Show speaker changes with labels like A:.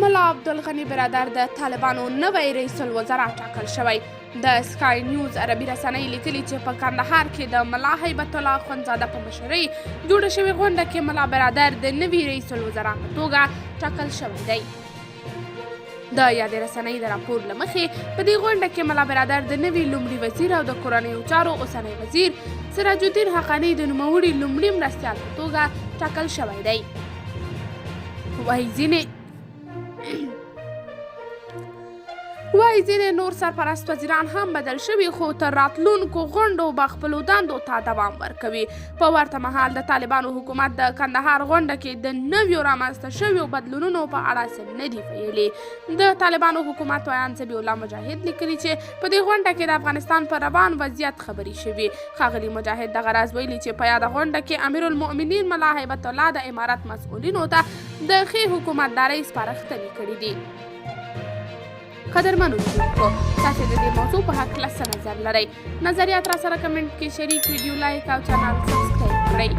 A: ملا عبدالغني برادر د طالبانو نوی رئیس الوزرا ټاکل شوی. د سکای نیوز عربي رسنۍ لیکلي چې په کندهار کې د ملا هیبت الله اخوندزاده په مشرۍ جوړه شوې غونډه کې ملا برادر د نوي رئیس الوزرا په توګه ټاکل شوی دی. د یادې رسنۍ د راپور له مخې په دې غونډه کې ملا برادر د نوي لومړي وزیر او د کورنیو چارو اوسنی وزیر سراج الدین حقاني د نوموړي لومړي مرستیال په توګه ټاکل شوی دی. وایي ځینې نور سرپرست وزیران هم بدل شوي خو تر راتلونکو غونډو به خپلو دندو ته دوام ورکوي. په ورته مهال د طالبانو حکومت د کندهار غونډه کې د نویو رامنځته شویو بدلونونو په اړه څه نه دي ویلي. د طالبانو حکومت ویان ذبیح الله مجاهد لیکلي چې په دې غونډه کې د افغانستان پر روان وضعیت خبرې شوي. ښاغلي مجاهد دغه راز ویلي چې په یاده غونډه کې امیرالمؤمنین ملا هیبت الله د امارت مسؤلینو ته د ښې حکومتدارۍ سپارښتنې کړي دي. قدرمنو لیدونکو، تاسې د دې موضوع په هکله څه نظر لرئ؟ نظریات را سره کمنټ کې شریک، ویډیو لایک او چینل سبسکرایب کړئ.